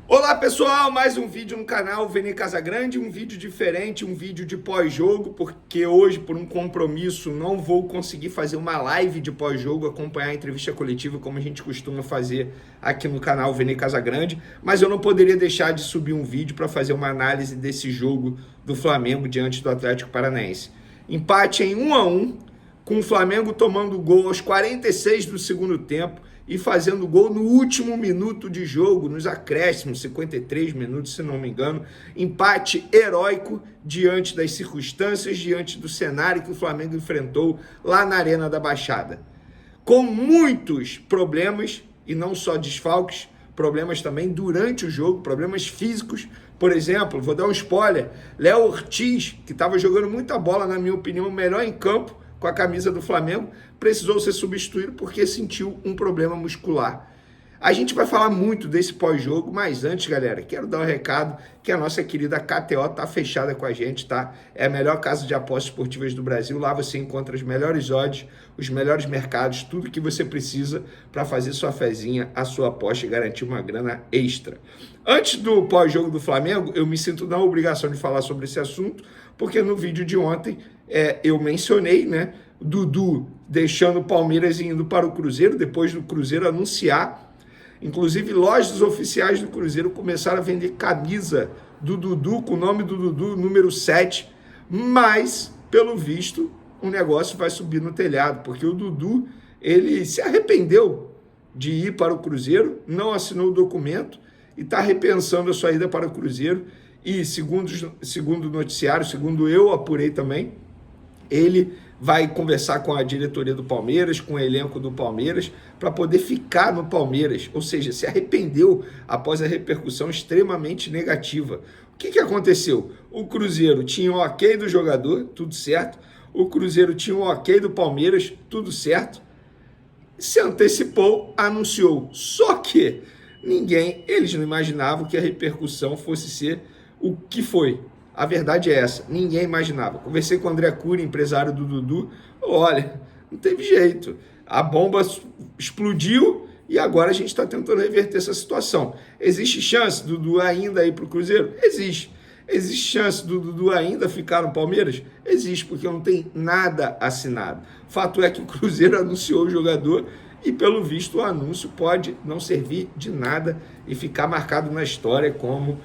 Olá pessoal, mais um vídeo no canal Vene Casagrande, um vídeo diferente, um vídeo de pós-jogo, porque hoje, por um compromisso, não vou conseguir fazer uma live de pós-jogo, acompanhar a entrevista coletiva como a gente costuma fazer aqui no canal Vene Casagrande, mas eu não poderia deixar de subir um vídeo para fazer uma análise desse jogo do Flamengo diante do Atlético Paranaense. Empate em 1-1, com o Flamengo tomando gol aos 46 do segundo tempo, e fazendo gol no último minuto de jogo, nos acréscimos, 53 minutos, se não me engano. Empate heróico diante das circunstâncias, diante do cenário que o Flamengo enfrentou lá na Arena da Baixada. Com muitos problemas, e não só desfalques, problemas também durante o jogo, problemas físicos. Por exemplo, vou dar um spoiler, Léo Ortiz, que estava jogando muita bola, na minha opinião, melhor em campo, com a camisa do Flamengo, precisou ser substituído porque sentiu um problema muscular. A gente vai falar muito desse pós-jogo, mas antes, galera, quero dar um recado que a nossa querida KTO tá fechada com a gente, tá? É a melhor casa de apostas esportivas do Brasil. Lá você encontra as melhores odds, os melhores mercados, tudo que você precisa para fazer sua fezinha, a sua aposta e garantir uma grana extra. Antes do pós-jogo do Flamengo, eu me sinto na obrigação de falar sobre esse assunto, porque no vídeo de ontem eu mencionei, né, Dudu deixando o Palmeiras e indo para o Cruzeiro, depois do Cruzeiro anunciar. Inclusive, lojas oficiais do Cruzeiro começaram a vender camisa do Dudu, com o nome do Dudu, número 7, mas, pelo visto, o negócio vai subir no telhado, porque o Dudu, ele se arrependeu de ir para o Cruzeiro, não assinou o documento e está repensando a sua ida para o Cruzeiro. E, segundo o noticiário, segundo eu apurei também, ele vai conversar com a diretoria do Palmeiras, com o elenco do Palmeiras, para poder ficar no Palmeiras, ou seja, se arrependeu após a repercussão extremamente negativa. O que aconteceu? O Cruzeiro tinha o ok do jogador, tudo certo, o Cruzeiro tinha o ok do Palmeiras, tudo certo, se antecipou, anunciou, só que eles não imaginavam que a repercussão fosse ser o que foi. A verdade é essa, ninguém imaginava. Conversei com o André Cury, empresário do Dudu, olha, não teve jeito. A bomba explodiu e agora a gente está tentando reverter essa situação. Existe chance do Dudu ainda ir para o Cruzeiro? Existe. Existe chance do Dudu ainda ficar no Palmeiras? Existe, porque não tem nada assinado. Fato é que o Cruzeiro anunciou o jogador e, pelo visto, o anúncio pode não servir de nada e ficar marcado na história como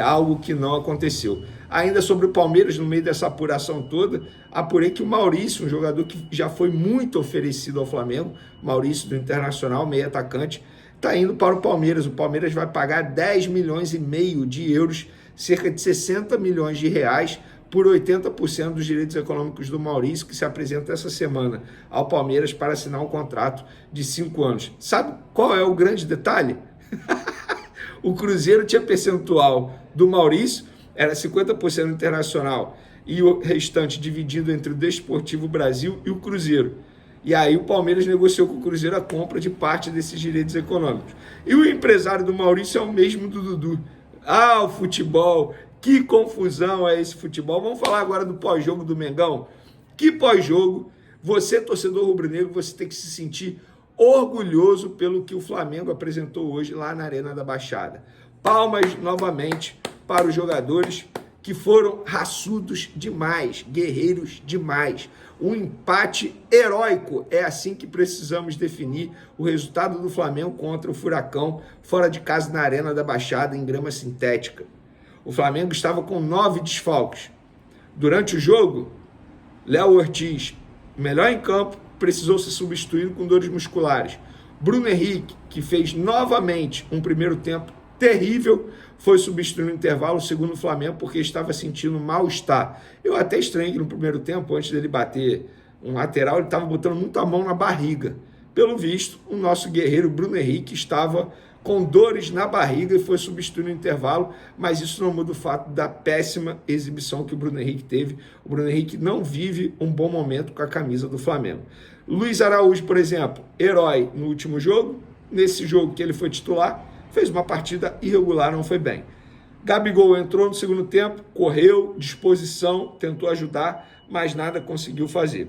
algo que não aconteceu. Ainda sobre o Palmeiras, no meio dessa apuração toda, apurei que o Maurício, um jogador que já foi muito oferecido ao Flamengo, Maurício do Internacional, meio atacante, está indo para o Palmeiras. O Palmeiras vai pagar 10 milhões e meio de euros, cerca de 60 milhões de reais, por 80% dos direitos econômicos do Maurício, que se apresenta essa semana ao Palmeiras para assinar um contrato de 5 anos. Sabe qual é o grande detalhe? O Cruzeiro tinha percentual do Maurício, era 50% Internacional e o restante dividido entre o Desportivo Brasil e o Cruzeiro. E aí o Palmeiras negociou com o Cruzeiro a compra de parte desses direitos econômicos. E o empresário do Maurício é o mesmo do Dudu. Ah, o futebol, que confusão é esse futebol. Vamos falar agora do pós-jogo do Mengão. Que pós-jogo, você, torcedor rubro-negro, você tem que se sentir orgulhoso pelo que o Flamengo apresentou hoje lá na Arena da Baixada. Palmas novamente para os jogadores que foram raçudos demais, guerreiros demais. Um empate heróico, é assim que precisamos definir o resultado do Flamengo contra o Furacão, fora de casa na Arena da Baixada, em grama sintética. O Flamengo estava com 9 desfalques. Durante o jogo, Léo Ortiz, melhor em campo, precisou ser substituído com dores musculares. Bruno Henrique, que fez novamente um primeiro tempo terrível, foi substituído no intervalo, segundo o Flamengo, porque estava sentindo mal-estar. Eu até estranhei que no primeiro tempo, antes dele bater um lateral, ele estava botando muita mão na barriga. Pelo visto, o nosso guerreiro Bruno Henrique estava com dores na barriga e foi substituído no intervalo, mas isso não muda o fato da péssima exibição que o Bruno Henrique teve. O Bruno Henrique não vive um bom momento com a camisa do Flamengo. Luiz Araújo, por exemplo, herói no último jogo, nesse jogo que ele foi titular, fez uma partida irregular, não foi bem. Gabigol entrou no segundo tempo, correu, disposição, tentou ajudar, mas nada conseguiu fazer.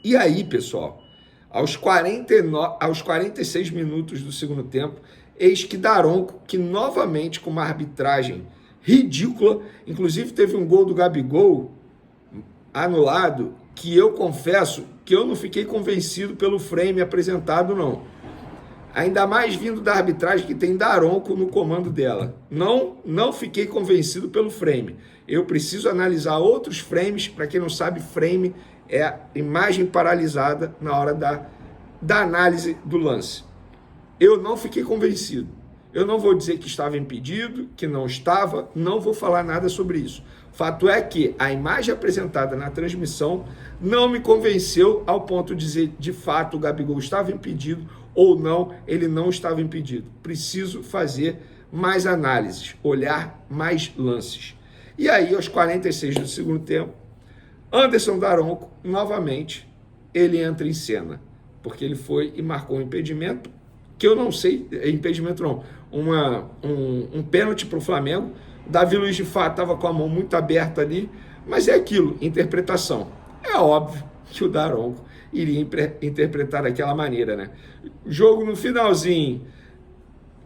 E aí, pessoal, aos 46 minutos do segundo tempo, Eis que Daronco, que novamente com uma arbitragem ridícula, inclusive teve um gol do Gabigol anulado, que eu confesso que eu não fiquei convencido pelo frame apresentado, não. Ainda mais vindo da arbitragem que tem Daronco no comando dela. Não fiquei convencido pelo frame. Eu preciso analisar outros frames. Para quem não sabe, frame é a imagem paralisada na hora da análise do lance. Eu não fiquei convencido. Eu não vou dizer que estava impedido, que não estava, não vou falar nada sobre isso. Fato é que a imagem apresentada na transmissão não me convenceu ao ponto de dizer, de fato, o Gabigol estava impedido ou não, ele não estava impedido. Preciso fazer mais análises, olhar mais lances. E aí, aos 46 do segundo tempo, Anderson Daronco, novamente, ele entra em cena, porque ele foi e marcou um impedimento, que eu não sei, impedimento não, um pênalti para o Flamengo. Davi Luiz, de fato, estava com a mão muito aberta ali, mas é aquilo, interpretação. É óbvio que o Daronco iria interpretar daquela maneira, né? Jogo no finalzinho,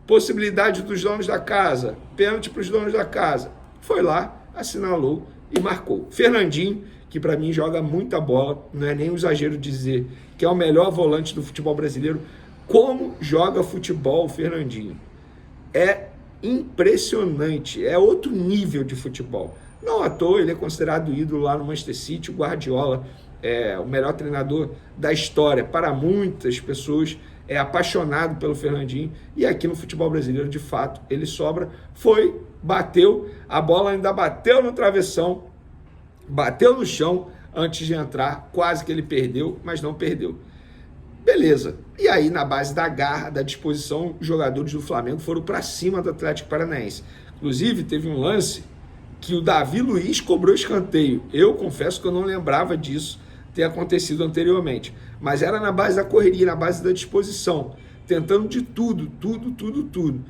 possibilidade dos donos da casa, pênalti para os donos da casa. Foi lá, assinalou e marcou. Fernandinho, que para mim joga muita bola, não é nem um exagero dizer que é o melhor volante do futebol brasileiro. Como joga futebol o Fernandinho? É impressionante, é outro nível de futebol. Não à toa ele é considerado ídolo lá no Manchester City. O Guardiola é o melhor treinador da história. Para muitas pessoas é apaixonado pelo Fernandinho, e aqui no futebol brasileiro, de fato, ele sobra. Foi, bateu, a bola ainda bateu no travessão, bateu no chão antes de entrar, quase que ele perdeu, mas não perdeu. Beleza. E aí, na base da garra, da disposição, os jogadores do Flamengo foram para cima do Atlético Paranaense. Inclusive, teve um lance que o Davi Luiz cobrou escanteio. Eu confesso que eu não lembrava disso ter acontecido anteriormente. Mas era na base da correria, na base da disposição, tentando de tudo.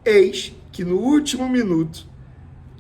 Eis que no último minuto,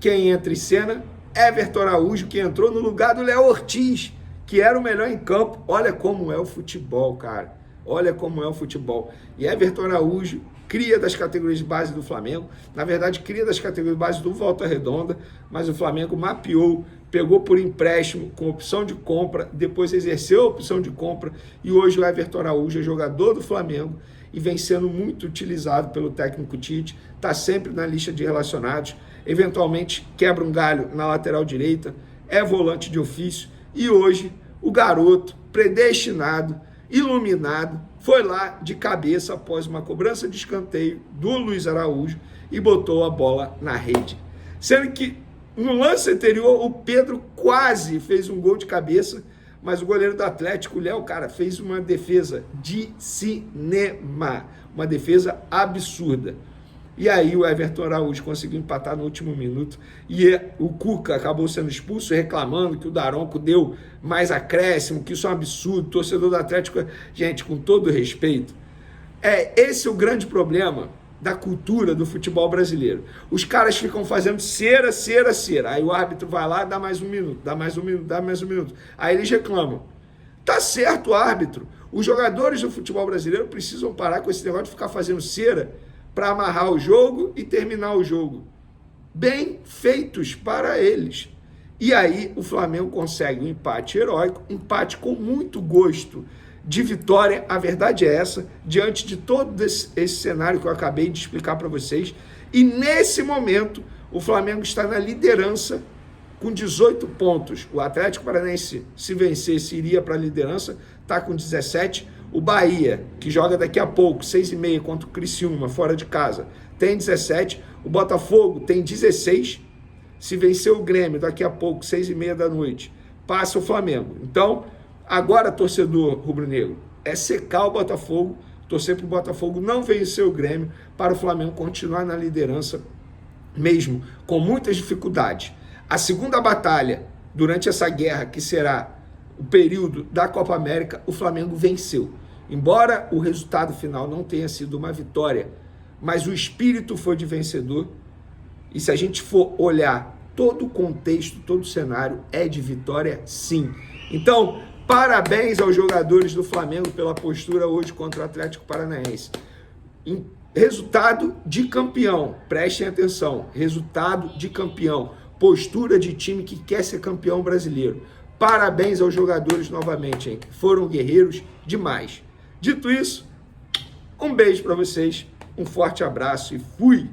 quem entra em cena? Everton Araújo, que entrou no lugar do Léo Ortiz, que era o melhor em campo. Olha como é o futebol, cara. Olha como é o futebol. E Everton Araújo, cria das categorias de base do Flamengo, na verdade cria das categorias de base do Volta Redonda, mas o Flamengo mapeou, pegou por empréstimo, com opção de compra, depois exerceu a opção de compra, e hoje o Everton Araújo é jogador do Flamengo e vem sendo muito utilizado pelo técnico Tite, está sempre na lista de relacionados, eventualmente quebra um galho na lateral direita, é volante de ofício, e hoje o garoto predestinado, iluminado, foi lá de cabeça após uma cobrança de escanteio do Luiz Araújo e botou a bola na rede. Sendo que no lance anterior o Pedro quase fez um gol de cabeça, mas o goleiro do Atlético, o Léo, cara, fez uma defesa de cinema, uma defesa absurda. E aí o Everton Araújo conseguiu empatar no último minuto, e o Cuca acabou sendo expulso, reclamando que o Daronco deu mais acréscimo, que isso é um absurdo. Torcedor do Atlético, gente, com todo respeito, esse é o grande problema da cultura do futebol brasileiro. Os caras ficam fazendo cera. Aí o árbitro vai lá, dá mais um minuto. Aí eles reclamam. Tá certo o árbitro. Os jogadores do futebol brasileiro precisam parar com esse negócio de ficar fazendo cera para amarrar o jogo e terminar o jogo. Bem feitos para eles. E aí o Flamengo consegue um empate heróico, empate com muito gosto de vitória. A verdade é essa, diante de todo esse cenário que eu acabei de explicar para vocês. E nesse momento, o Flamengo está na liderança com 18 pontos. O Atlético Paranaense, se vencesse, iria para a liderança, está com 17. O Bahia, que joga daqui a pouco, 6h30, contra o Criciúma, fora de casa, tem 17. O Botafogo tem 16. Se vencer o Grêmio daqui a pouco, 6h30 da noite, passa o Flamengo. Então, agora, torcedor rubro-negro, é secar o Botafogo, torcer para o Botafogo não vencer o Grêmio, para o Flamengo continuar na liderança, mesmo com muitas dificuldades. A segunda batalha, durante essa guerra, que será o período da Copa América, o Flamengo venceu. Embora o resultado final não tenha sido uma vitória, mas o espírito foi de vencedor. E se a gente for olhar todo o contexto, todo o cenário, é de vitória sim. Então, parabéns aos jogadores do Flamengo pela postura hoje contra o Atlético Paranaense. Resultado de campeão, prestem atenção, resultado de campeão, postura de time que quer ser campeão brasileiro. Parabéns aos jogadores novamente, hein? Foram guerreiros demais. Dito isso, um beijo para vocês, um forte abraço e fui!